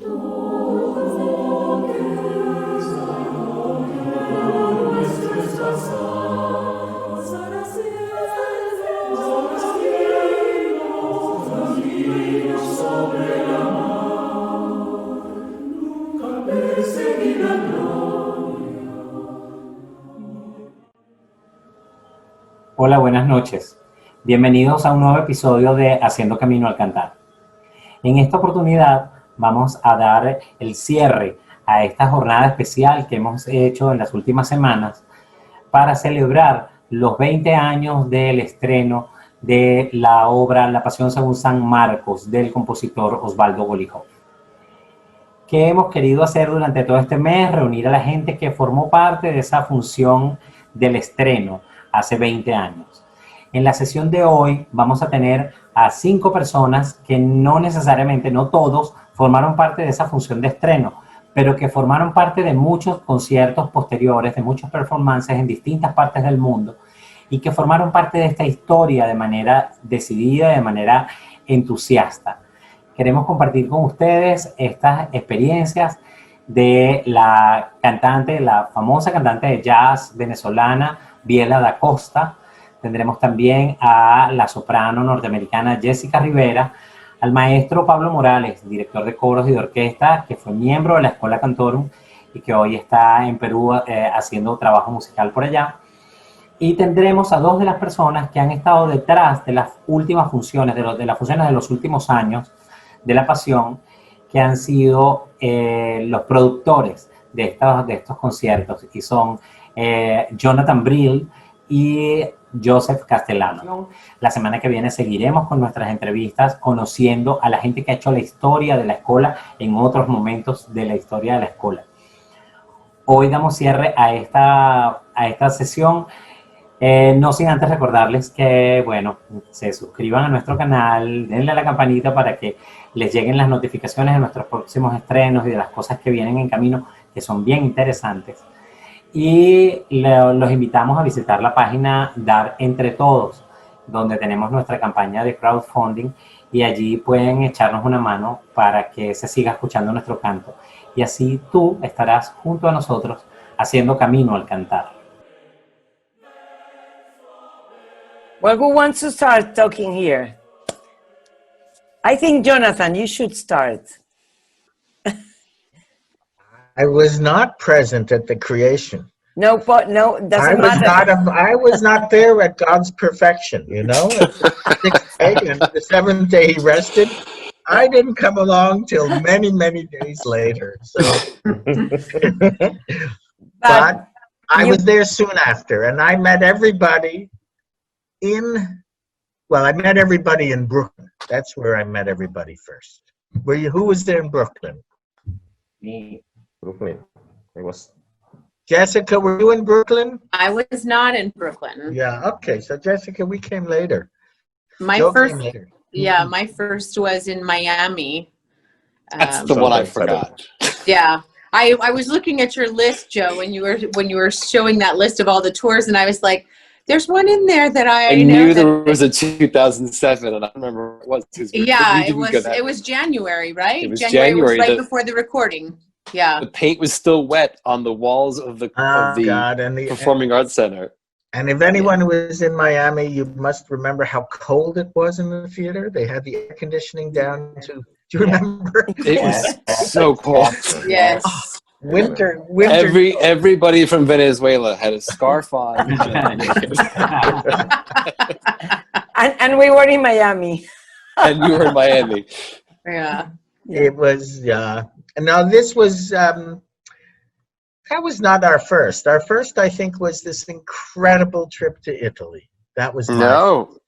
Hola, buenas noches. Bienvenidos a un nuevo episodio de Haciendo Camino al Cantar. En esta oportunidad vamos a dar el cierre a esta jornada especial que hemos hecho en las últimas semanas para celebrar los 20 años del estreno de la obra La Pasión según San Marcos del compositor Osvaldo Golijov. ¿Qué hemos querido hacer durante todo este mes? Reunir a la gente que formó parte de esa función del estreno hace 20 años. En la sesión de hoy vamos a tener a 5 personas que no necesariamente, no todos, formaron parte de esa función de estreno, pero que formaron parte de muchos conciertos posteriores, de muchos performances en distintas partes del mundo y que formaron parte de esta historia de manera decidida, de manera entusiasta. Queremos compartir con ustedes estas experiencias de la cantante, la famosa cantante de jazz venezolana, Biella da Costa. Tendremos también a la soprano norteamericana Jessica Rivera, al maestro Pablo Morales, director de coros y de orquesta, que fue miembro de la Escuela Cantorum y que hoy está en Perú haciendo trabajo musical por allá. Y tendremos a 2 de las personas que han estado detrás de las últimas funciones, de las funciones de los últimos años de La Pasión, que han sido los productores de estos conciertos, y son Jonathan Brill y Joseph Castellano. La semana que viene seguiremos con nuestras entrevistas, conociendo a la gente que ha hecho la historia de la escuela en otros momentos de la historia de la escuela. Hoy damos cierre a esta sesión, no sin antes recordarles que, bueno, se suscriban a nuestro canal, denle a la campanita para que les lleguen las notificaciones de nuestros próximos estrenos y de las cosas que vienen en camino, que son bien interesantes. Y los invitamos a visitar la página Dar Entre Todos, donde tenemos nuestra campaña de crowdfunding, y allí pueden echarnos una mano para que se siga escuchando nuestro canto. Y así tú estarás junto a nosotros haciendo camino al cantar. Well, who wants to start talking here? I think, Jonathan, you should start. I was not present at the creation. No, doesn't matter. I was not there at God's perfection, you know? The 6th day and the 7th day he rested. I didn't come along till many, many days later. So, but I was there soon after, and I met everybody I met everybody in Brooklyn. That's where I met everybody first. Who was there in Brooklyn? Me. Brooklyn. I was. Jessica, were you in Brooklyn? I was not in Brooklyn. Yeah, okay. So Jessica, we came later. My first was in Miami. That's the one I forgot. Yeah. I was looking at your list, Joe, when you were showing that list of all the tours, and I was like, there's one in there that I knew there was a 2007, and I remember what it was. Yeah, it was January, right? It was January. It was right before the recording. Yeah. The paint was still wet on the walls of the Performing Arts Center. And if anyone was in Miami, you must remember how cold it was in the theater. They had the air conditioning down to. Do you remember? It was so cold. Yes. Winter. Everybody from Venezuela had a scarf on. and we were in Miami. And you were in Miami. Yeah. It was. Now this was. That was not our first. Our first, I think, was this incredible trip to Italy. That was no.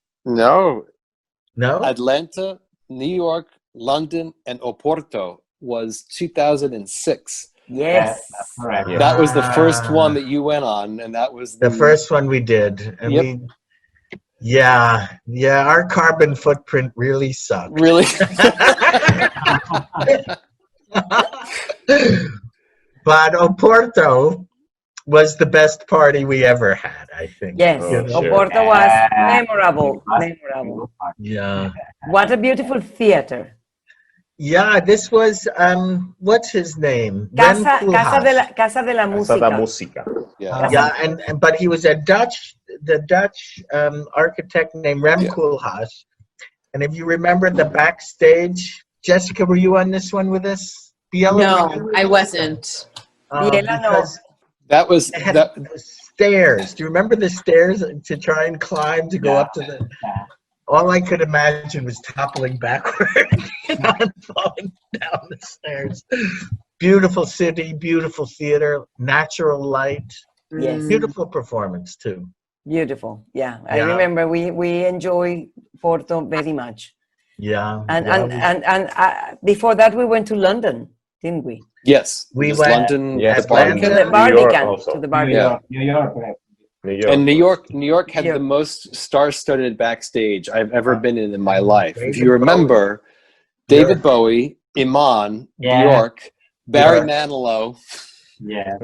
Atlanta, New York, London, and Oporto was 2006. Yes. That's correct. That was the first one that you went on, and that was the first one we did. And our carbon footprint really sucked. Really? But Oporto was the best party we ever had, I think. Yes, Oporto was memorable. Yeah. What a beautiful theater. Yeah, this was what's his name? Casa de la Casa da Música. Música. Yeah. Yeah, and but he was the Dutch architect named Rem Koolhaas. And if you remember the backstage, Jessica, were you on this one with us? Biella, No, I wasn't. Biella, no. That was They had that. those stairs. Do you remember the stairs to try and climb to go up to the? All I could imagine was toppling backward and falling down the stairs. Beautiful city, beautiful theater, natural light. Yes. Beautiful performance too. Beautiful. Yeah. I Yeah. remember we enjoy Porto very much. Yeah. And before that we went to London, didn't we? Yes, We it was went- London, Yes, the Barbican. To the New York Barbican. also. To the New Barbican. York, New York. New York. And New York had Yeah. the most star-studded backstage I've ever been in my life. If David you remember, David Bowie, Iman, Yeah. Bjork, Barry Bjork. Manilow, Yes,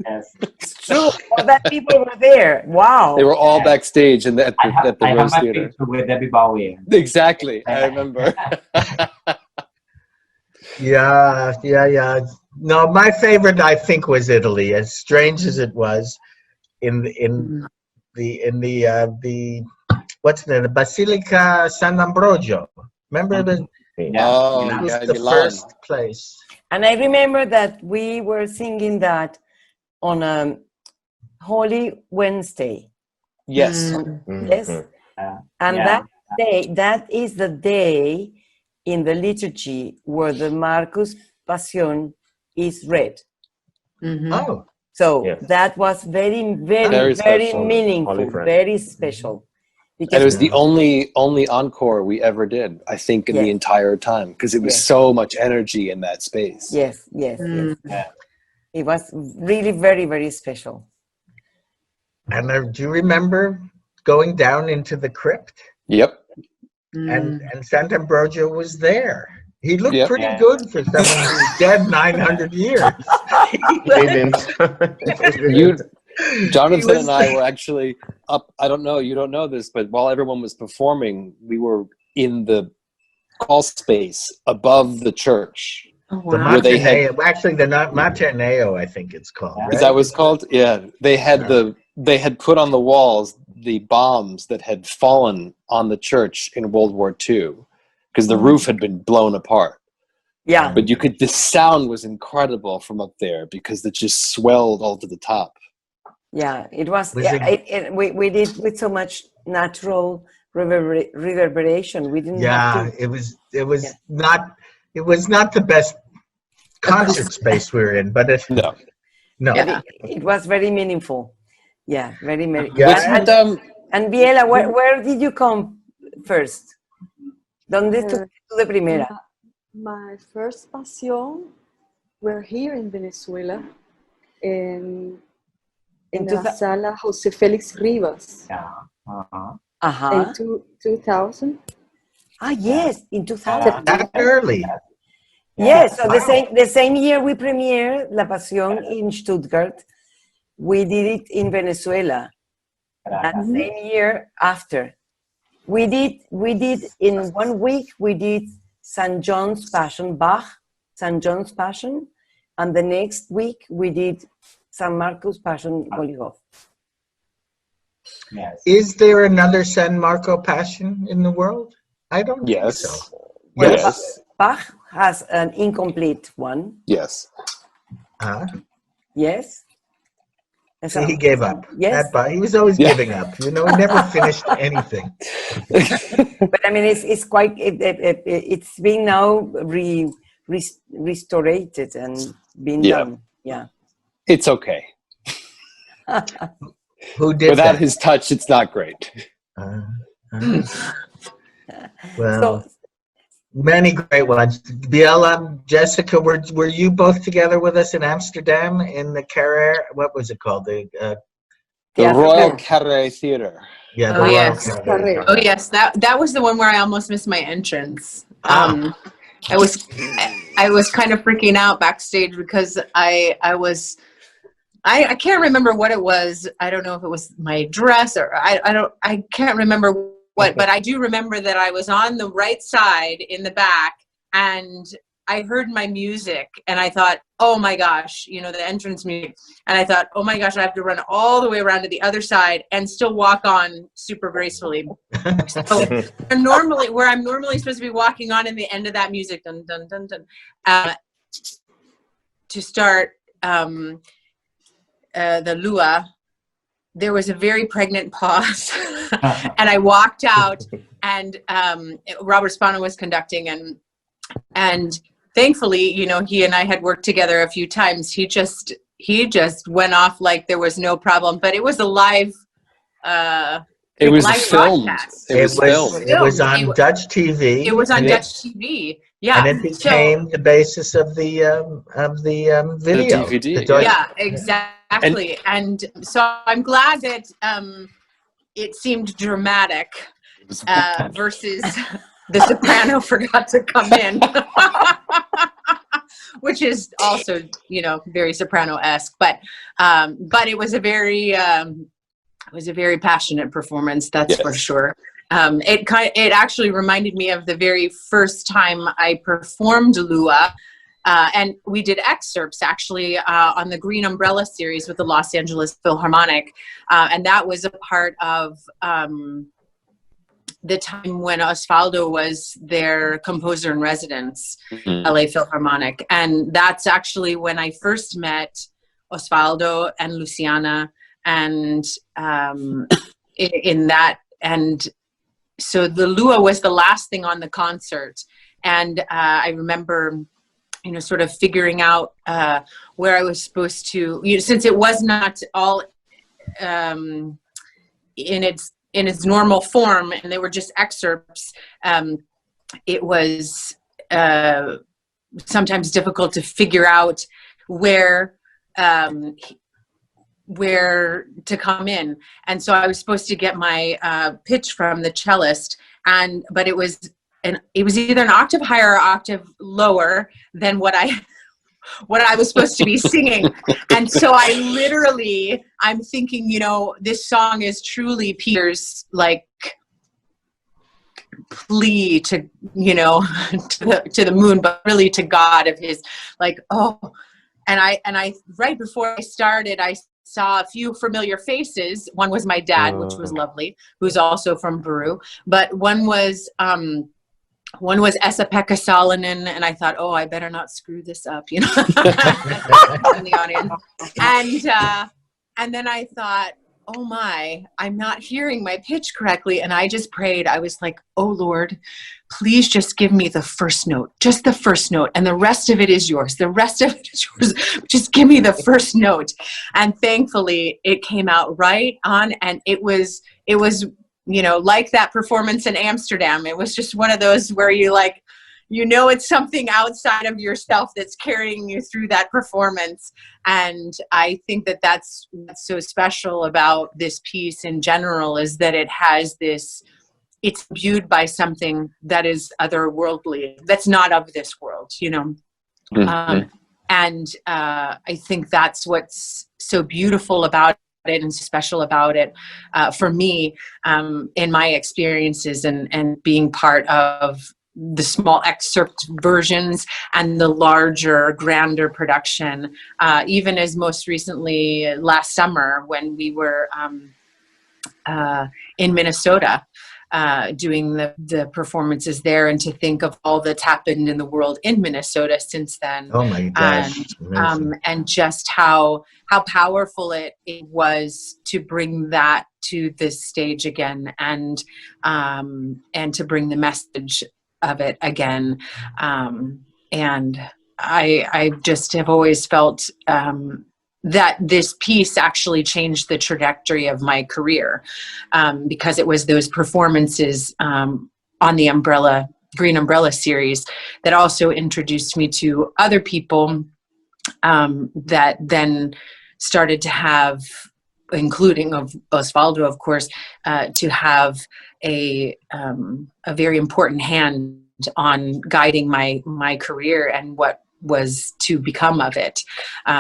yes. It's true. All that people were there. Wow. they were all backstage at the I have Rose my Theater. picture with Debbie Bowie. Exactly, I remember. Yeah. No, my favorite I think was Italy. As strange as it was, in the what's the Basilica San Ambrogio. Remember the Oh, it was yeah, the Milan. first place. And I remember that we were singing that on a Holy Wednesday. Yes. Yes. And Yeah. that is the day in the liturgy where the Marcos Passion is read. Oh, So Yes. that was very, very, Very very special. meaningful, Holy Friend. very special. And it was the only encore we ever did, I think, in the Yes. entire time, because it was Yes. so much energy in that space. Yes. Yeah. It was really very, very special. and do you remember going down into the crypt? Yep. And Sant'Ambrogio was there. He looked Yep. pretty Yeah. good for someone who's dead 900 years. Jonathan was- and I were actually up. I don't know, you don't know this, but while everyone was performing, we were in the crawl space above the church. Oh, The wow. Where they had- Materneo, actually, they're not Materneo, I think it's called. Is Is Right? that what it's called? Yeah. They had put on the walls the bombs that had fallen on the church in World War II, because the roof had been blown apart. Yeah. But the sound was incredible from up there because it just swelled all to the top. Yeah, it was. Was We did with so much natural reverberation. We didn't have to. It was not the best concert space we were in, but No. Yeah. It was very meaningful. Yeah, very. Yeah. And Biella, where did you come first? ¿Dónde estuviste de primera? My first pasión were here in Venezuela, in la sala José Félix Rivas Uh-huh. in 2000. Ah, yes, in 2000. that early. Yes, so the same year we premiered La Pasión in Stuttgart, we did it in Venezuela. And the same year after, we did in 1 week we did St. John's Passion, Bach, St. John's Passion, and the next week we did San Marcos Passion, Golijov. Yes. Is there another San Marco Passion in the world? I don't Yes. think so. Well, Yes. Bach has an incomplete one. Yes. Yes. So he gave up. Yes. He was always Yeah. giving up. He never finished anything. But I mean, it's quite. It's being now restored and being done. Yeah. It's okay. Who did Without that? his touch, it's not great. Well, many great ones. Biella, Jessica, were you both together with us in Amsterdam in the Carrère? What was it called? The Royal Carré Theater. Yeah. Oh, the yes. Royal Carrère. Oh yes, that was the one where I almost missed my entrance. I was kind of freaking out backstage because I can't remember what it was. I don't know if it was my dress or I can't remember what, but I do remember that I was on the right side in the back, and I heard my music and I thought, oh my gosh, you know, the entrance music. And I thought, oh my gosh, I have to run all the way around to the other side and still walk on super gracefully. So normally, where I'm normally supposed to be walking on in the end of that music, dun, dun, dun, dun, to start the Lua, there was a very pregnant pause. And I walked out and Robert Spano was conducting, and thankfully, you know, he and I had worked together a few times. He just went off like there was no problem, but it was a live it was live filmed. broadcast. It was filmed. It was on Dutch TV. It was on Dutch TV. Yeah. And it became the basis of the video. The DVD. Yeah, exactly. And so I'm glad that it seemed dramatic versus the soprano forgot to come in, which is also, you know, very soprano-esque. But it was a very passionate performance. That's for sure. It actually reminded me of the very first time I performed Lua, and we did excerpts actually on the Green Umbrella series with the Los Angeles Philharmonic, and that was a part of the time when Osvaldo was their composer in residence, LA Philharmonic, and that's actually when I first met Osvaldo and Luciana, and in that. And so the Lua was the last thing on the concert. And I remember, you know, sort of figuring out where I was supposed to, you know, since it was not all in its normal form and they were just excerpts, it was sometimes difficult to figure out where to come in. And so I was supposed to get my pitch from the cellist, but it was either an octave higher or octave lower than what I was supposed to be singing. And so I'm thinking, you know, this song is truly Peter's like plea to, you know, to the moon, but really to God, of his like, oh. And I right before I started, I saw a few familiar faces. One was my dad, which was lovely, who's also from Peru. But one was Esa-Pekka Salonen, and I thought, oh, I better not screw this up, you know, in the audience. And then I thought, oh my, I'm not hearing my pitch correctly. And I just prayed. I was like, oh Lord, please just give me the first note, just the first note. And the rest of it is yours. The rest of it is yours. Just give me the first note. And thankfully it came out right on. And it was, you know, like that performance in Amsterdam. It was just one of those where you like, you know, it's something outside of yourself that's carrying you through that performance. And I think that that's what's so special about this piece in general, is that it has this, it's viewed by something that is otherworldly, that's not of this world, you know. And I think that's what's so beautiful about it and special about it for me in my experiences and being part of the small excerpt versions and the larger, grander production, even as most recently last summer when we were in Minnesota doing the performances there, and to think of all that's happened in the world in Minnesota since then. Oh my gosh. And just how powerful it was to bring that to this stage again, and to bring the message of it again. And I just have always felt that this piece actually changed the trajectory of my career, because it was those performances on the Green Umbrella series that also introduced me to other people that then started to have, including of Osvaldo, of course, to have a very important hand on guiding my career and what was to become of it.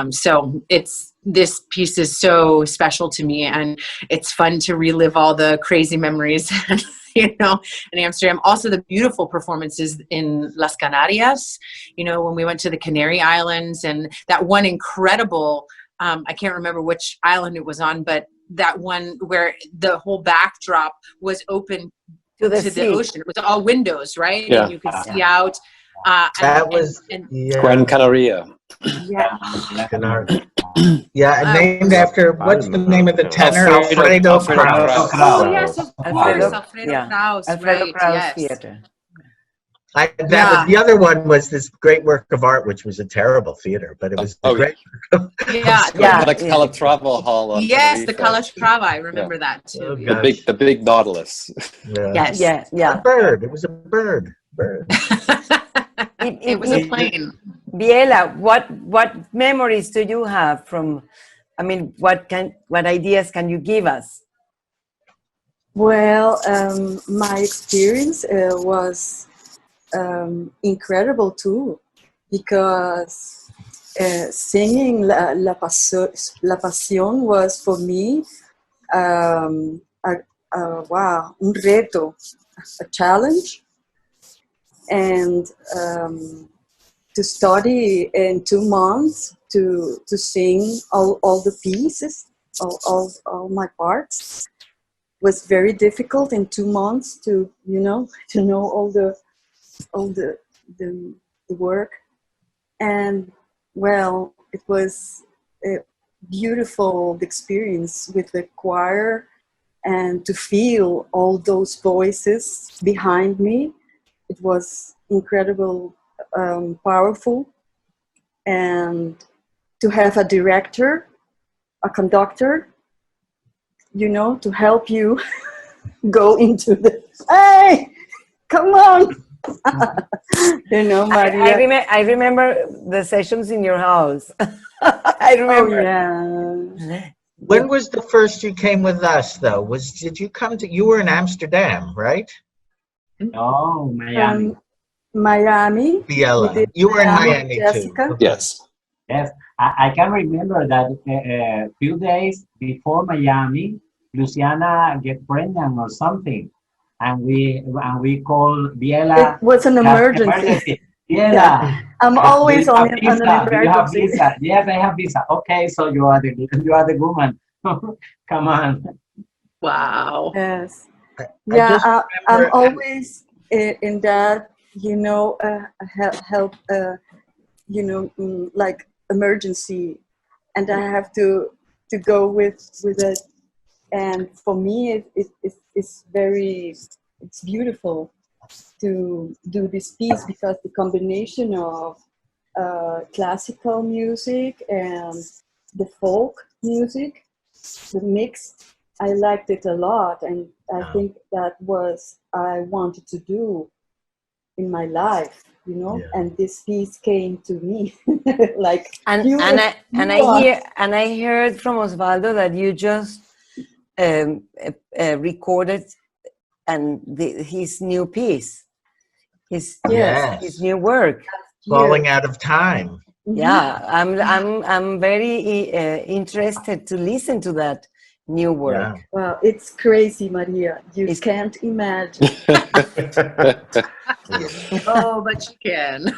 So this piece is so special to me, and it's fun to relive all the crazy memories you know, in Amsterdam. Also the beautiful performances in Las Canarias, you know, when we went to the Canary Islands, and that one incredible, I can't remember which island it was on, but that one where the whole backdrop was open To the to sea. the ocean. It was all windows, right? Yeah. And you could see out. That was yeah. Gran Canaria. Yeah. Yeah, named after what's the name of the tenor? Alfredo Alfredo Kraus. Kraus. Oh yes, of course, Alfredo Kraus. Alfredo Right, Kraus yes. Theater. The other one was this great work of art, which was a terrible theater, but it was a great. Calatrava Hall. On Yes, the Tenerife. Calatrava. I remember that too. Oh, Yeah. gosh. The big Nautilus. Yes. A bird. It was a bird. It was a plane. Biella, what memories do you have from? I mean, what ideas can you give us? Well, my experience was incredible too, because singing La Pasión was for me wow, un reto, a challenge, and to study in 2 months to sing all the pieces, all my parts was very difficult in 2 months to know all the work. And well, it was a beautiful experience with the choir, and to feel all those voices behind me. It was incredible, powerful, and to have a director, a conductor, to help you go into the, hey, come on. Maria. I remember the sessions in your house. I remember. Oh, yeah. When was the first you came with us, though? Did you come to? You were in Amsterdam, right? No, Miami. Miami. Biella. You were in Miami Jessica. too. Yes. Yes, I can remember that a few days before Miami, Luciana get pregnant or something, and we call Biella. It was an emergency. Biella, I'm always on an do you have emergency. visa? Yes, I have visa. Okay, so you are the woman. Come on. Wow. Yes. I I'm always in that, help, like emergency, and I have to go with it. And for me, it's beautiful to do this piece, because the combination of classical music and the folk music, the mix, I liked it a lot, and I think that was I wanted to do in my life, and this piece came to me like. I heard from Osvaldo that you just recorded his new piece, his new work, Falling Out of Time. Yeah, I'm very interested to listen to that new work. Yeah. Well, it's crazy, Maria. You can't imagine. Oh, but you can.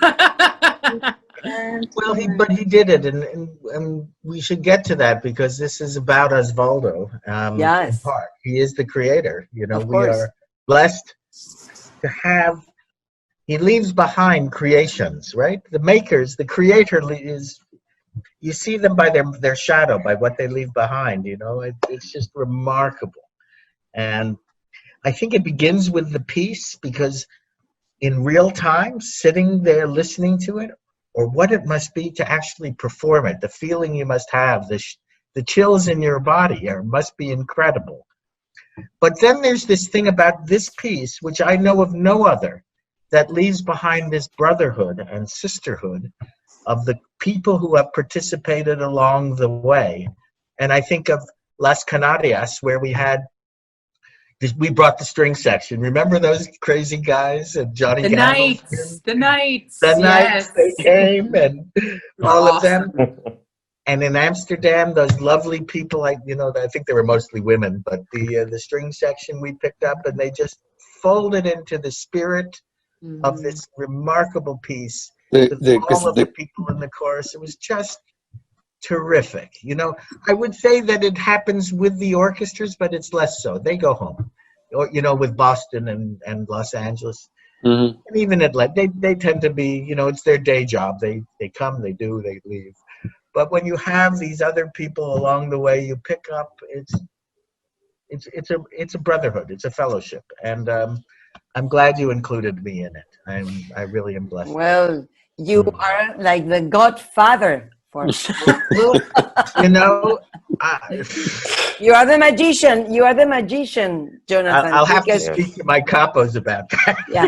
Well, he did it, and we should get to that, because this is about Osvaldo. Yes. In part, he is the creator. We course. are blessed to have. He leaves behind creations, right? The makers, the creator is. You see them by their shadow, by what they leave behind. It's just remarkable, and I think it begins with the piece, because in real time, sitting there listening to it, or what it must be to actually perform it, the feeling you must have, the chills in your body must be incredible. But then there's this thing about this piece, which I know of no other, that leaves behind this brotherhood and sisterhood of the people who have participated along the way. And I think of Las Canarias, where we brought the string section. Remember those crazy guys and Johnny The Campbell? The nights. The nights Yes. they came, and all of Awesome. them. And in Amsterdam, those lovely people, I think they were mostly women, but the string section we picked up, and they just folded into the spirit of this remarkable piece with all of the people in the chorus. It was just terrific. You know, I would say that it happens with the orchestras, but it's less so. They go home, or you know, with Boston and Los Angeles, and even Atlanta, they tend to be, you know, it's their day job. They come, they do, they leave. But when you have these other people along the way, you pick up. It's a brotherhood. It's a fellowship, and I'm glad you included me in it. I really am blessed. Well, you are like the godfather for you know, you are the magician. You are the magician, Jonathan. I'll have to speak to my capos about that. Yeah,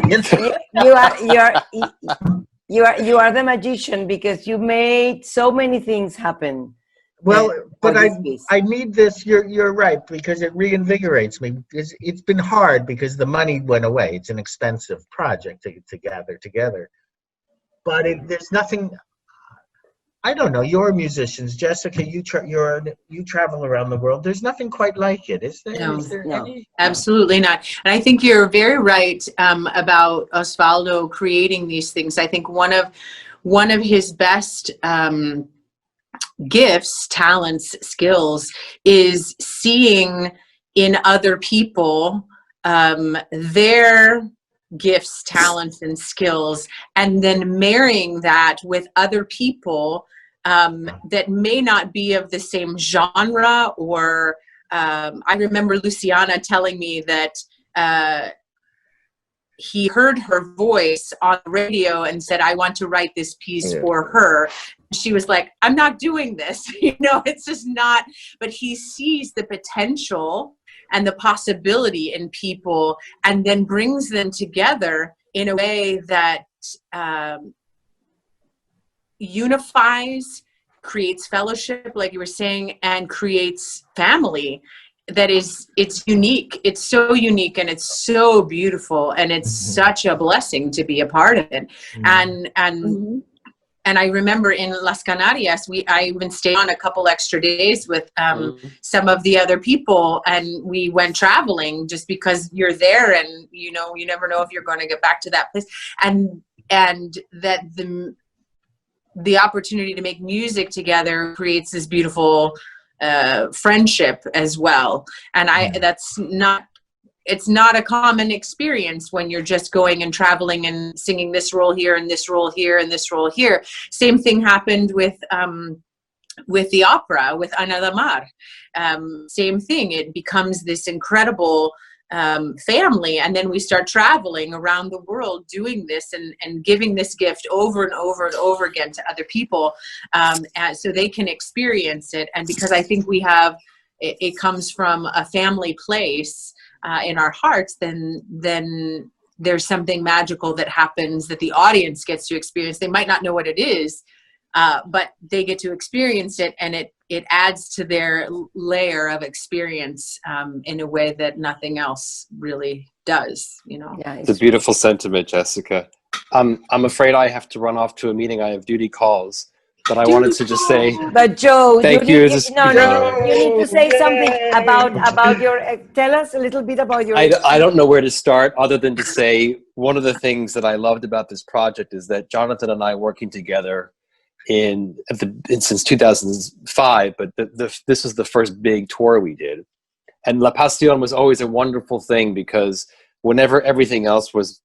you are the magician because you made so many things happen. Well, but I need this. You're right, because it reinvigorates me. It's been hard because the money went away. It's an expensive project to gather together. But there's nothing. I don't know. You're musicians, Jessica. You travel around the world. There's nothing quite like it, is there? No, is there any? Absolutely not. And I think you're very right about Osvaldo creating these things. I think one of his best gifts, talents, skills is seeing in other people their gifts, talents, and skills, and then marrying that with other people that may not be of the same genre. Or I remember Luciana telling me that he heard her voice on the radio and said, I want to write this piece for her. She was like, I'm not doing this. You know, it's just not, but he sees the potential and the possibility in people and then brings them together in a way that unifies, creates fellowship, like you were saying, and creates family. That it's unique. It's so unique and it's so beautiful, and it's such a blessing to be a part of it. And I remember in Las Canarias, I even stayed on a couple extra days with some of the other people, and we went traveling just because you're there, and you know, you never know if you're going to get back to that place, and that the opportunity to make music together creates this beautiful friendship as well. And it's not a common experience when you're just going and traveling and singing this role here and this role here and this role here. Same thing happened with the opera, with Ana de Mar. Same thing. It becomes this incredible family, and then we start traveling around the world doing this and giving this gift over and over and over again to other people, so they can experience it. And because I think it comes from a family place in our hearts, then there's something magical that happens that the audience gets to experience. They might not know what it is, but they get to experience it, and it adds to their layer of experience in a way that nothing else really does, you know. Yeah, it's a beautiful sentiment, Jessica. I'm afraid I have to run off to a meeting. I have duty calls. But I wanted to just say, but Joe, thank you. You need to say something about your. Tell us a little bit about your. I don't know where to start, other than to say one of the things that I loved about this project is that Jonathan and I working together since 2005, but this was the first big tour we did, and La Pasión was always a wonderful thing because whenever everything else was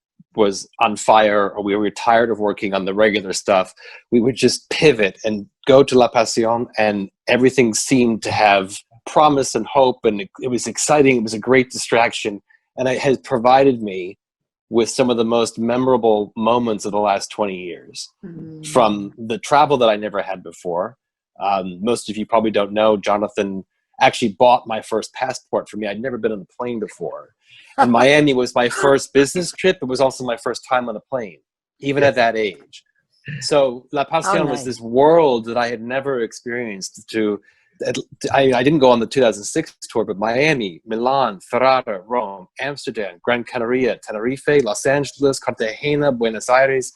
on fire or we were tired of working on the regular stuff, we would just pivot and go to La Pasión, and everything seemed to have promise and hope, and it was exciting. It was a great distraction, and it has provided me with some of the most memorable moments of the last 20 years. From the travel that I never had before. Most of you probably don't know, Jonathan actually bought my first passport for me. I'd never been on a plane before. And Miami was my first business trip. It was also my first time on a plane, even at that age. So La Pasión was this world that I had never experienced. I didn't go on the 2006 tour, but Miami, Milan, Ferrara, Rome, Amsterdam, Gran Canaria, Tenerife, Los Angeles, Cartagena, Buenos Aires,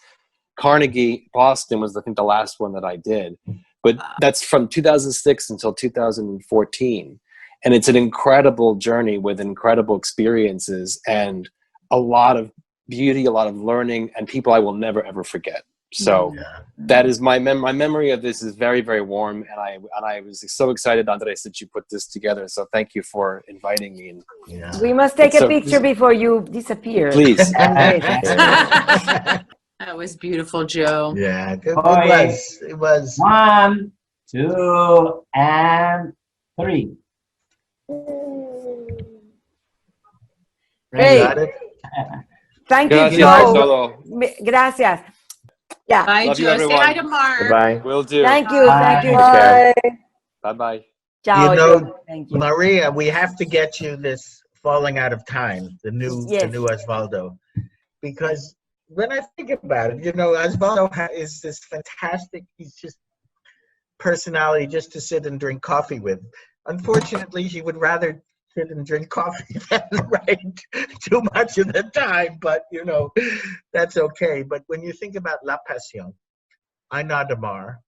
Carnegie, Boston was, I think, the last one that I did. But that's from 2006 until 2014. And it's an incredible journey with incredible experiences. And a lot of beauty, a lot of learning, and people I will never ever forget. So that is my memory of this is very, very warm, and I was so excited, Andres, that you put this together. So thank you for inviting me. And We must take a picture before you disappear. please. That was beautiful, Joe. Yeah, it was. It was. 1, 2, and 3. Great. Thank you, Joe. Gracias. Yeah. Bye, Love you, Joe. Say everyone. hi to Mark. Goodbye. Will do. Thank you. Thank you. Bye. Bye-bye. Ciao, You know, Joe. Thank you. Maria, we have to get you this Falling Out of Time, the new Osvaldo, because when I think about it, you know, Osvaldo is this fantastic, he's just personality just to sit and drink coffee with. Unfortunately, he would rather sit and drink coffee than write too much of the time, but you know, that's okay. But when you think about La Pasión, Aina de Mar,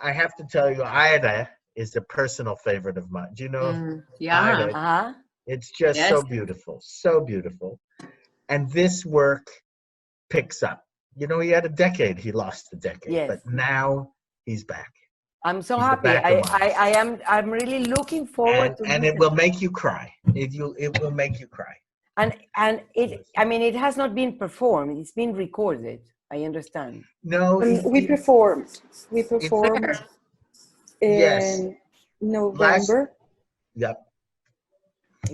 I have to tell you, Aida is a personal favorite of mine. Do you know? Yeah. Aida? It's just so beautiful, so beautiful. And this work picks up. You know, he had a decade, he lost a decade, but now he's back. I'm so happy. I'm really looking forward to and it will make you cry. It will make you cry. And it, I mean, it has not been performed. It's been recorded. I understand. No, we performed. We performed in November. Yep.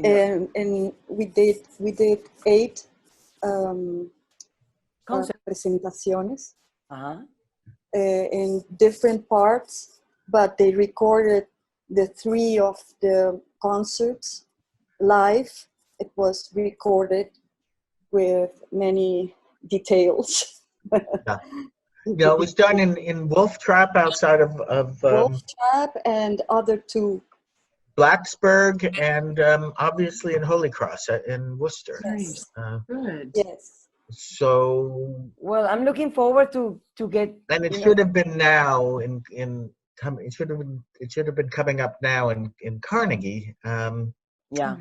And we did 8 presentaciones in different parts, but they recorded the 3 of the concerts live. It was recorded with many details. Yeah, it was done in Wolf Trap outside of Wolf Trap and other 2. Blacksburg and obviously in Holy Cross in Worcester. Nice. Good. Yes. So well, I'm looking forward to get. And it should have been now it should have been coming up now in Carnegie. Yeah.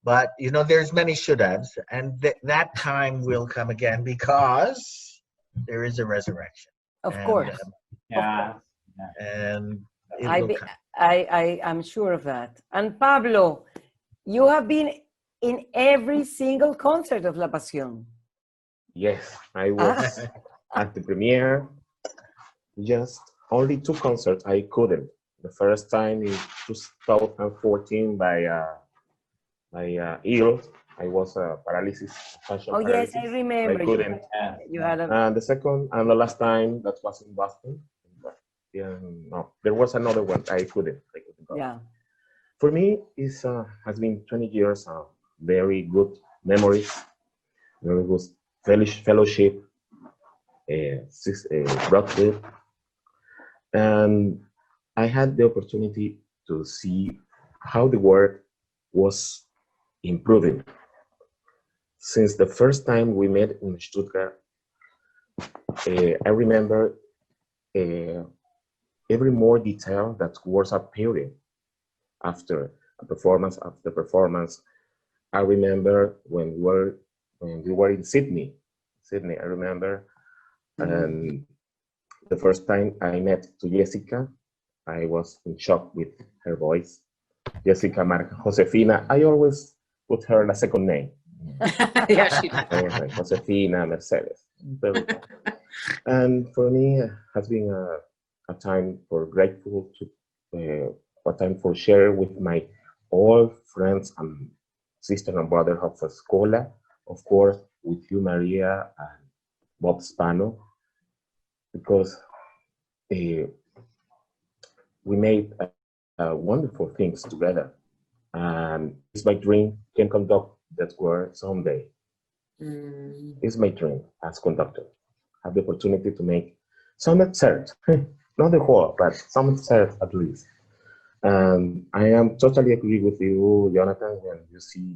But you know, there's many should haves, and that time will come again because there is a resurrection. Of course. And it will come. I'm sure of that. And Pablo, you have been in every single concert of La Pasión. Yes, I was at the premiere. Just only 2 concerts I couldn't. The first time in 2014 by ill. I was paralysis. Oh yes, I remember. I couldn't. You had a. And the second and the last time that was in Boston. No, there was another one I couldn't go. Yeah. For me, it has been 20 years of very good memories, very good fellowship, brotherhood, and I had the opportunity to see how the work was improving. Since the first time we met in Stuttgart, I remember every more detail that was appearing after a performance. After performance, I remember when we were in Sydney. I remember, and the first time I met to Jessica, I was in shock with her voice. Jessica Josefina. I always put her a second name. Yeah, she did. Josefina Mercedes. And for me, it has been a time for grateful to a time for share with my all friends and sister and brother of Escola, of course, with you, Maria, and Bob Spano, because we made wonderful things together. And it's my dream can conduct that work someday. It's my dream as conductor. Have the opportunity to make some concert, not the whole, but some concert at least. And I am totally agree with you, Jonathan, when you see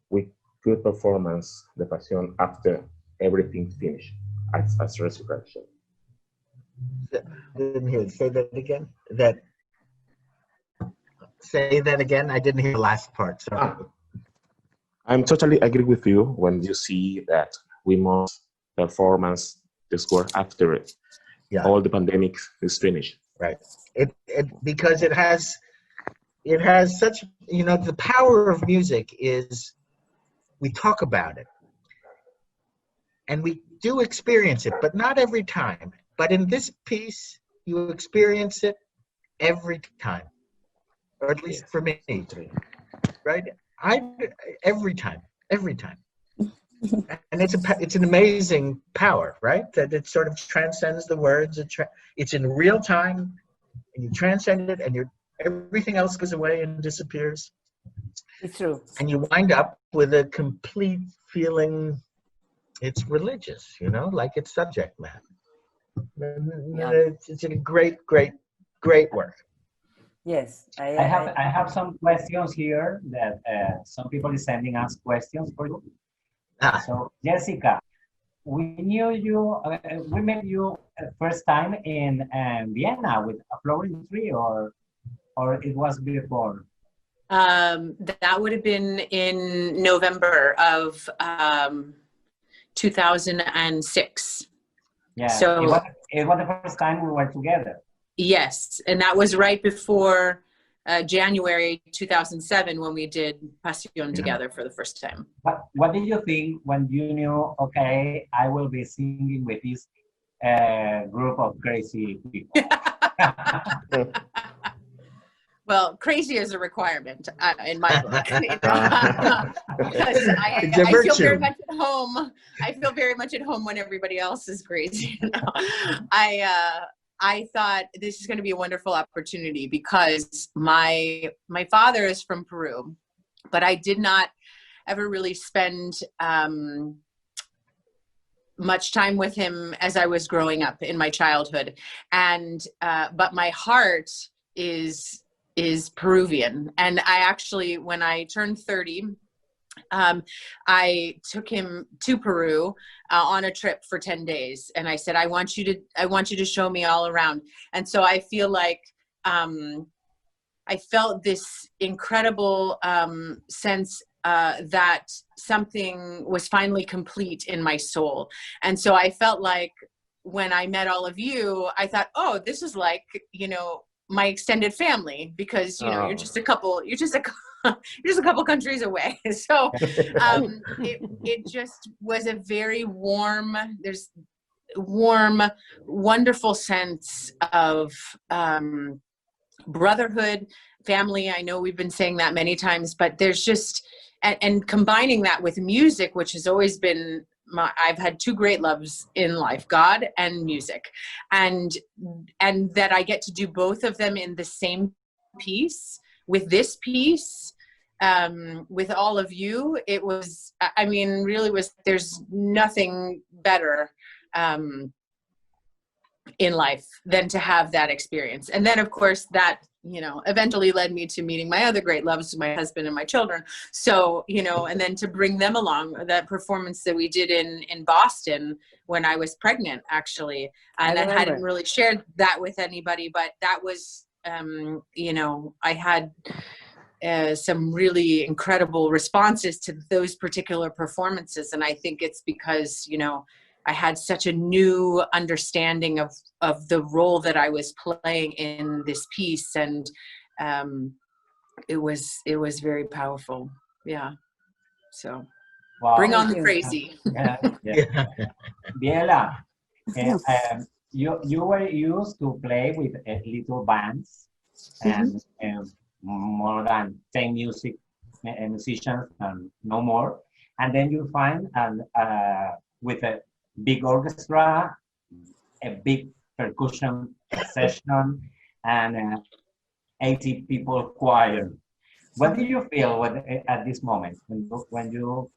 with good performance, the Passion after everything finished as resurrection. Didn't hear. Say that again. Say that again. I didn't hear the last part. Sorry. I'm totally agree with you when you see that we must performance this work after all the pandemic is finished. Right. Because it has such, the power of music is we talk about it and we do experience it, but not every time. But in this piece, you experience it every time, or at least for me, right? Every time. And it's an amazing power, right? That it sort of transcends the words. It's in real time, and you transcend it, and everything else goes away and disappears. It's true. And you wind up with a complete feeling. It's religious, like it's subject matter. It's a great work. Yes, I have some questions here that some people is sending us questions for you. So Jessica, we met you first time in Vienna with a flowering tree, or it was before? That would have been in November of 2006. Yeah, so it was the first time we were together. Yes, and that was right before January 2007 when we did Passion together for the first time. What did you think when you knew, okay, I will be singing with this group of crazy people? Well, crazy is a requirement in my book. Because I feel very much at home. I feel very much at home when everybody else is crazy. I thought this is going to be a wonderful opportunity because my father is from Peru, but I did not ever really spend much time with him as I was growing up in my childhood. And but my heart is Peruvian. And I actually, when I turned 30, I took him to Peru on a trip for 10 days. And I said, I want you to show me all around. And so I feel like, I felt this incredible sense that something was finally complete in my soul. And so I felt like when I met all of you, I thought, oh, this is like, my extended family, because you're just a couple countries away. So it just was a very warm, wonderful sense of brotherhood, family. I know we've been saying that many times, but there's just, and combining that with music, which has always been I've had two great loves in life, God and music, and that I get to do both of them in the same piece, with this piece, with all of you. It was, I mean, really was, there's nothing better in life than to have that experience. And then of course that, eventually led me to meeting my other great loves, my husband and my children. So, and then to bring them along, that performance that we did in Boston when I was pregnant, actually. And I hadn't really shared that with anybody, but that was, I had some really incredible responses to those particular performances. And I think it's because, I had such a new understanding of the role that I was playing in this piece, and it was very powerful. Yeah. So wow. Bring on the crazy. Yeah. Biella, you were used to play with little bands and more than 10 musicians and no more, and then you find with a big orchestra, a big percussion session, and 80 people choir. What did you feel at this moment when you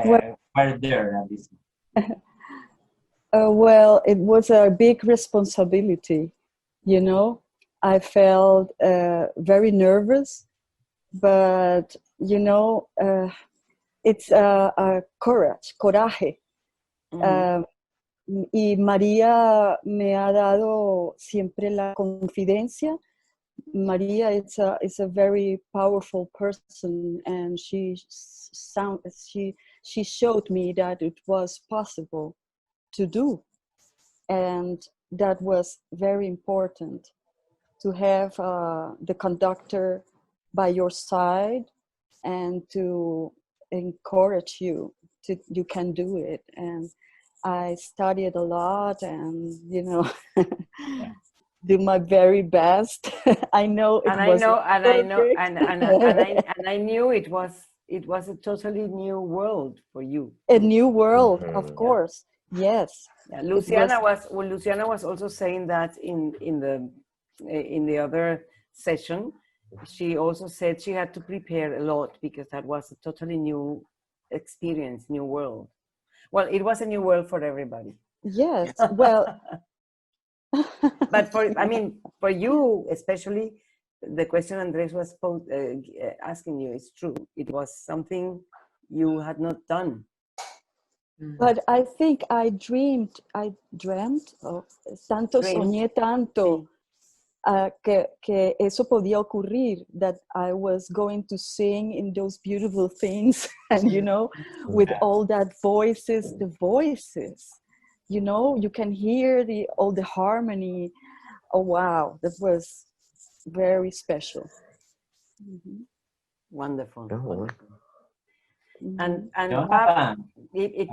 were there at this moment? Well, it was a big responsibility, I felt very nervous, but it's a coraje. Y María me ha dado siempre la confidencia Maria is a very powerful person, and she showed me that it was possible to do, and that was very important, to have the conductor by your side and to encourage you to you can do it. And I studied a lot, and do my very best. I know it was perfect. And I knew it was a totally new world for you. A new world, of course. Yes. Yeah, Luciana was also saying that in the other session. She also said she had to prepare a lot because that was a totally new experience, new world. Well, it was a new world for everybody. Yes. Well, but for you especially, the question Andres was asking you is true. It was something you had not done. But I think I dreamt, soñé tanto, que eso podía ocurrir, that I was going to sing in those beautiful things, and with all that the voices, you can hear all the harmony. Oh wow, that was very special. Wonderful. Mm-hmm. And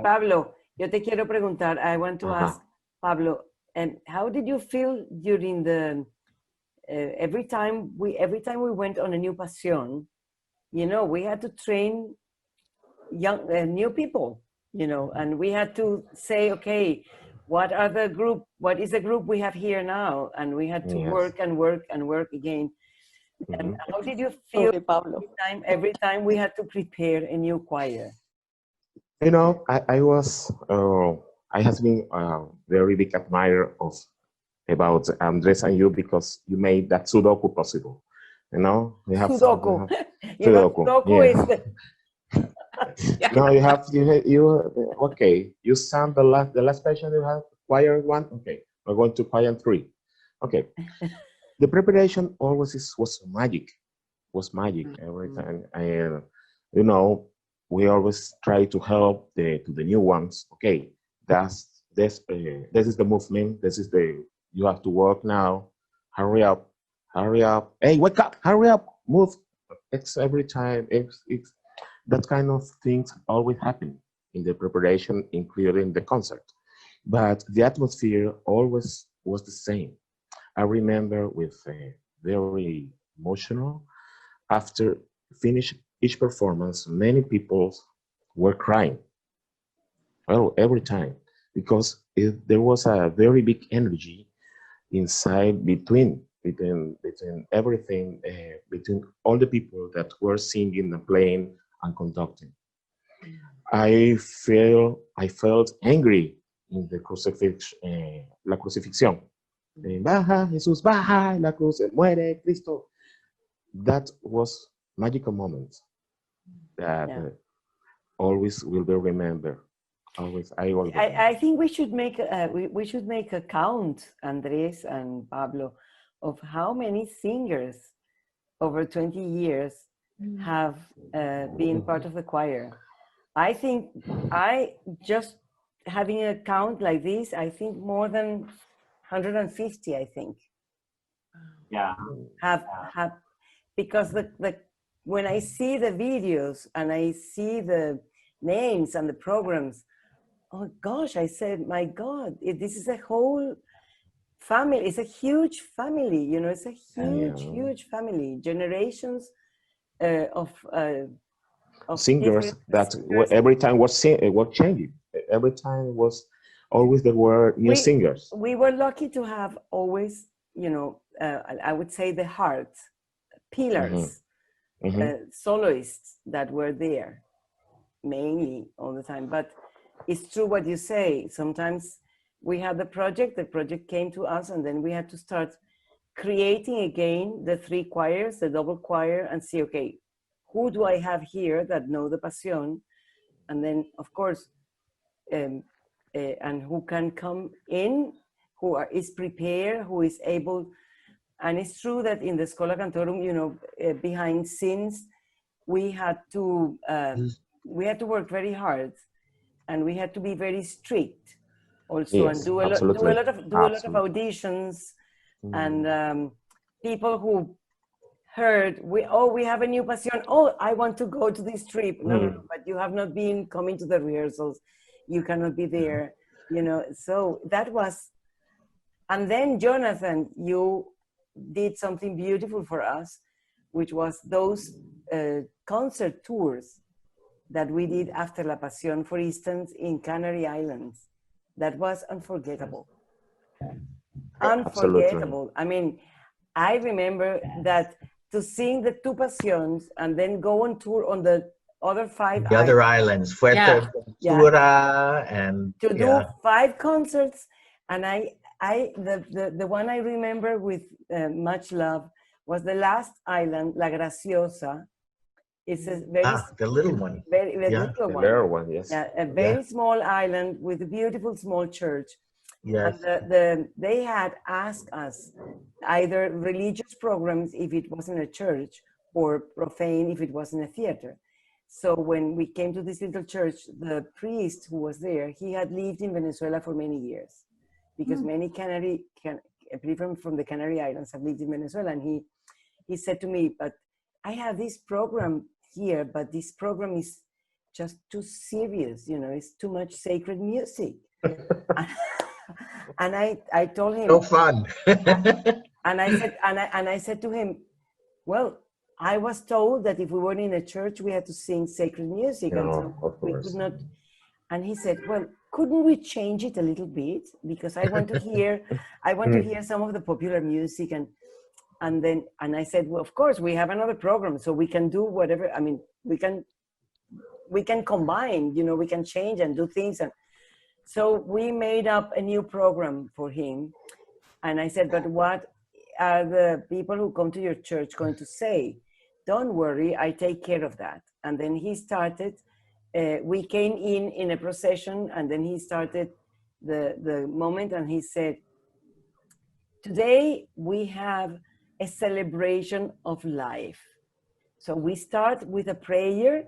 Pablo, yo te quiero preguntar, I want to ask Pablo, how did you feel during the every time we went on a new Pasión, we had to train new people, and we had to say, okay, what is the group we have here now? And we had to work and work and work again. And how did you feel every time we had to prepare a new choir? I have been a very big admirer about Andres and you, because you made that Sudoku possible. We have Sudoku. No, you sang the last patient you have choir 1. Okay, we're going to choir 3. Okay. The preparation always was magic every time. And we always try to help the new ones. Okay, this is the movement. You have to work now. Hurry up. Hey, wake up! Hurry up! Move. It's every time. It's that kind of things always happen in the preparation, including the concert. But the atmosphere always was the same. I remember with very emotional. After finish each performance, many people were crying. Well, every time, because there was a very big energy inside between everything, between all the people that were singing and playing and conducting. I felt angry in the crucifixion, la crucifixión. Baja, Jesús, baja, la cruz, muere, Cristo. That was magical moments that always will be remembered. I think we should make a count, Andres and Pablo, of how many singers over 20 years have been part of the choir. I think just having a count like this, I think more than 150, I think. Yeah. Have because when I see the videos and I see the names and the programs, oh gosh, I said, my God, this is a whole family. It's a huge family, it's a huge family. Generations of singers that every time was changing. Every time was always there were new singers. We were lucky to have always, I would say the heart, pillars, soloists that were there mainly all the time. But it's true what you say. Sometimes we had the project came to us, and then we had to start creating again the 3 choirs, the double choir, and see, okay, who do I have here that know the Pasión? And then, of course, and who can come in, is prepared, who is able. And it's true that in the Schola Cantorum, you know, behind scenes, we had to work very hard, and we had to be very strict also, Yes, and do a lot of auditions, and people who heard we have a new Passion. Oh, I want to go to this trip. No, but you have not been coming to the rehearsals. You cannot be there. You know, so that was. And then Jonathan, you did something beautiful for us, which was those concert tours that we did after La Pasión, for instance, in Canary Islands. That was unforgettable. Unforgettable. Absolutely. I mean, I remember that to sing the two Passions and then go on tour on the other 5 The other islands, Fuerteventura, and to do 5 concerts, and the one I remember with much love was the last island, La Graciosa. It's a very the little one. Very little The one. rare one, yes. Yeah, a very small island with a beautiful small church. Yes. And they had asked us either religious programs if it wasn't a church, or profane if it wasn't a theater. So when we came to this little church, the priest who was there, he had lived in Venezuela for many years, because many people from the Canary Islands have lived in Venezuela. And he said to me, but I have this program here, but this program is just too serious, you know, it's too much sacred music. And I told him, no fun. and I said to him, well, I was told that if we were in a church, we had to sing sacred music, and so we could not. And he said, well, couldn't we change it a little bit? Because I want to hear, some of the popular music. And I said, well, of course, we have another program, so we can do whatever. I mean, we can combine, you know, we can change and do things. And so we made up a new program for him. And I said, but what are the people who come to your church going to say? Don't worry, I take care of that. And then he started, we came in a procession, and then he started the moment, and he said, today we have a celebration of life. So we start with a prayer,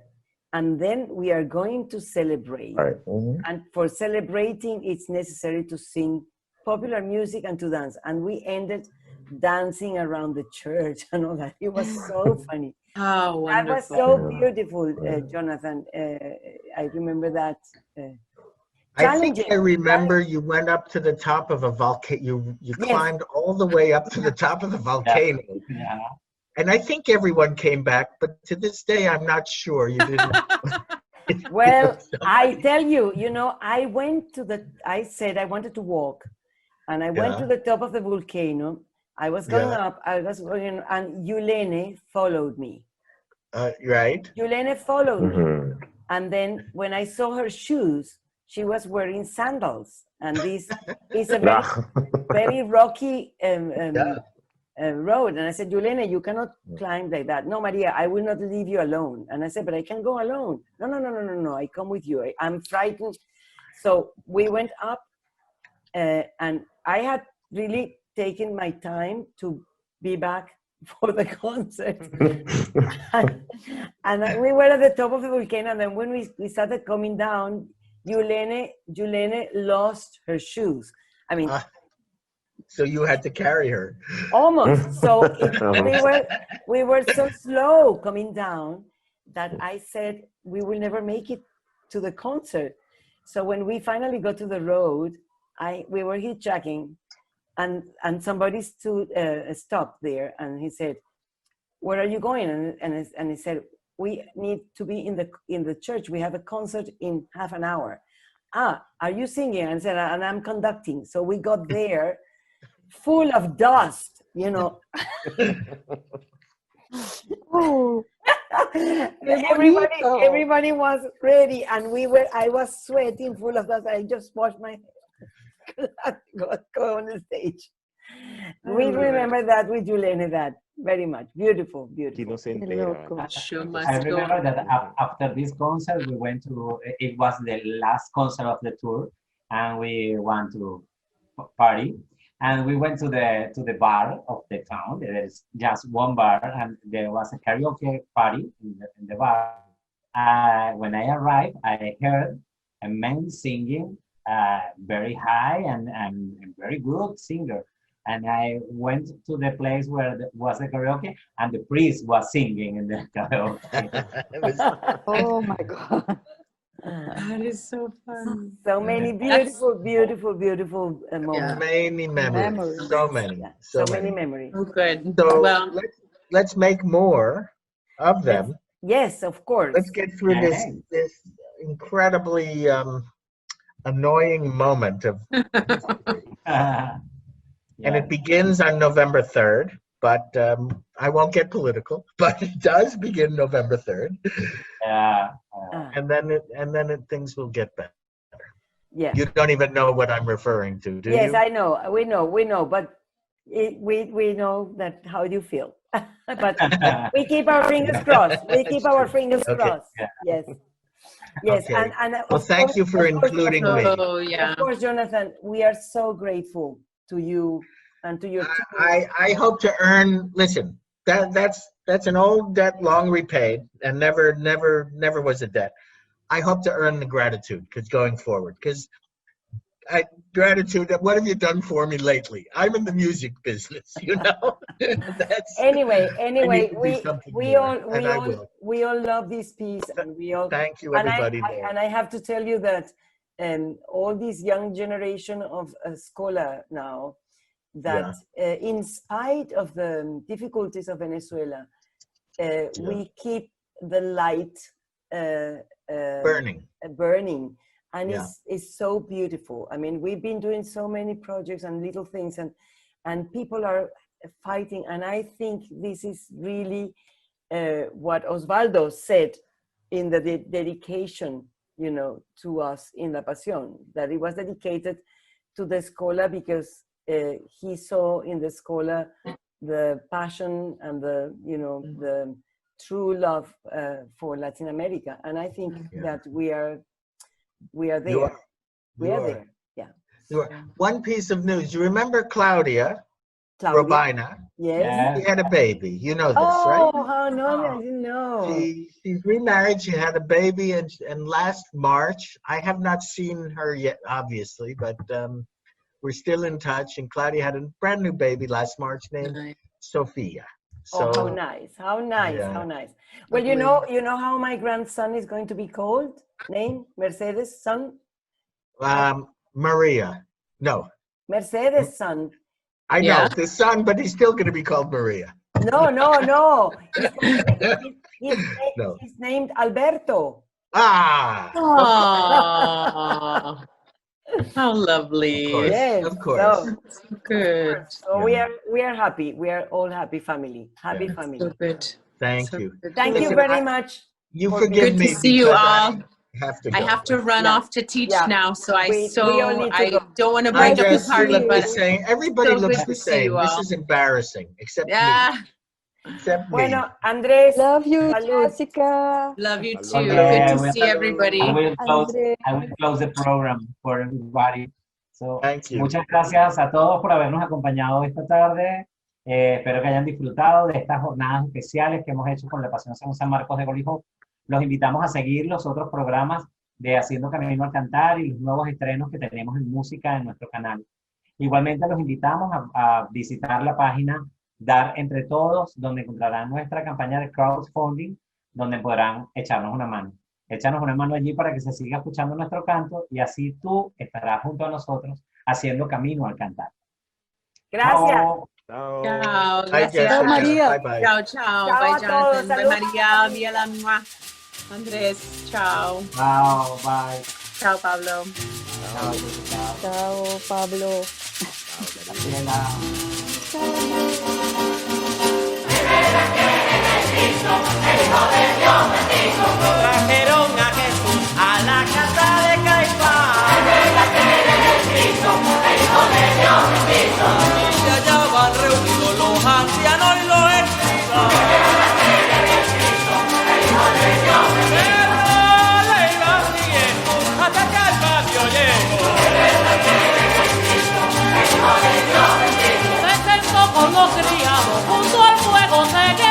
and then we are going to celebrate. Right. And for celebrating, it's necessary to sing popular music and to dance. And we ended dancing around the church and all that. It was so funny. Oh, wonderful. That was so beautiful, Jonathan. I remember that. I think I remember you went up to the top of a volcano. You climbed all the way up to the top of the volcano. Yeah. And I think everyone came back, but to this day, I'm not sure you didn't. Well, I tell you, you know, I said I wanted to walk, and I went to the top of the volcano. I was going up, and Yulene followed me. Right. Yulene followed me. And then when I saw her shoes, she was wearing sandals. And this is a very rocky road. And I said, Yulene, you cannot climb like that. No, Maria, I will not leave you alone. And I said, but I can go alone. No, I come with you. I'm frightened. So we went up, and I had really taken my time to be back for the concert. and we were at the top of the volcano, and then when we started coming down, Yulene lost her shoes. I mean, so you had to carry her. Almost. So we were so slow coming down that I said we will never make it to the concert. So when we finally got to the road, we were hitchhiking, and somebody stopped there, and he said, "Where are you going?" And he said, "We need to be in the church. We have a concert in half an hour." Are you singing? And I said, "And I'm conducting." So we got there, full of dust, you know. Everybody was ready, and I was sweating, full of dust. I just washed my go on the stage. We remember that with Yulene, that very much. Beautiful. I remember that after this concert, we went to, it was the last concert of the tour, and we went to party. And we went to the bar of the town. There's just one bar, and there was a karaoke party in the bar. When I arrived, I heard a man singing very high and very good singer. And I went to the place where there was a karaoke, and the priest was singing in the karaoke. Oh my God. That is so fun. So many beautiful, beautiful, beautiful moments. Many memories. Memories. So many. Yeah, So many many. memories. Oh, good. So Well, let's make more of them. Yes, of course. Let's get through this incredibly annoying moment of and it begins on November 3rd, but I won't get political, but it does begin November 3rd. And then things will get better. Yeah. You don't even know what I'm referring to, do you? Yes, I know. We know, but we know that how you feel. But we keep our fingers crossed. We keep our fingers crossed. Yes. Yes, Okay. and Well, thank you for including me. oh yeah. Of course, Jonathan, we are so grateful to you and to your team. I hope to earn. Listen, that's an old debt long repaid, and never was a debt. I hope to earn the gratitude going forward. Because gratitude. What have you done for me lately? I'm in the music business, you know. Anyway, we all love this piece, and we all thank you, everybody. And I have to tell you that all this young generation of scholar now, that in spite of the difficulties of Venezuela, we keep the light burning. And it's so beautiful. I mean, we've been doing so many projects and little things, and people are fighting. And I think this is really what Osvaldo said in the dedication, you know, to us in La Pasión, that it was dedicated to the Schola because he saw in the Schola the passion and the, you know, the true love for Latin America. And I think that we are there. We are there. Yeah. One piece of news. You remember Claudia Robina? Yes. She had a baby. You know this, right? Oh, how no, I didn't know. She's remarried. She had a baby, and last March, I have not seen her yet, obviously, but we're still in touch. And Claudia had a brand new baby last March named Sophia. So, how nice! How nice! How nice! Well, you know how my grandson is going to be called? Name Mercedes' son. Maria. No. Mercedes' son. I know the son, but he's still going to be called Maria. No. He's named Alberto. Ah. Oh, how lovely! Of course. So good. So we are happy. We are all happy family. Happy family. So good. Thank you. Thank you very much. You forgive me. Good to see you all. I have to run off to teach now, so I don't want to I break up the guess party, look but the same. Everybody so looks good the to see same. you This all. is embarrassing, except me. Except me. Bueno, Andrés. Love you, Jessica. Love you too. Okay, Good to see everybody. I will close the program for everybody. So, Thank you. muchas gracias a todos por habernos acompañado esta tarde. Espero que hayan disfrutado de estas jornadas especiales que hemos hecho con la Pasión Según San Marcos de Golijov. Los invitamos a seguir los otros programas de Haciendo Camino al Cantar y los nuevos estrenos que tenemos en música en nuestro canal. Igualmente los invitamos a visitar la página Dar Entre Todos, donde encontrarán nuestra campaña de crowdfunding, donde podrán echarnos una mano. Échanos una mano allí para que se siga escuchando nuestro canto y así tú estarás junto a nosotros haciendo camino al cantar. Gracias. Chao. Chao. Gracias. Chao, María. Bye bye. Chao. Chao Bye, a todos. Jonathan. Bye, Saludos. María. Biella. Andrés. Chao. Chao. Bye. Chao, Pablo. Chao. Chao, Pablo. Gabriela. Trajeron a Jesús a la casa de Caifás. Y se hallaban reunidos los ancianos y los escribas. Pero le iban siguiendo hasta que al patio llegó. trajo ceguera.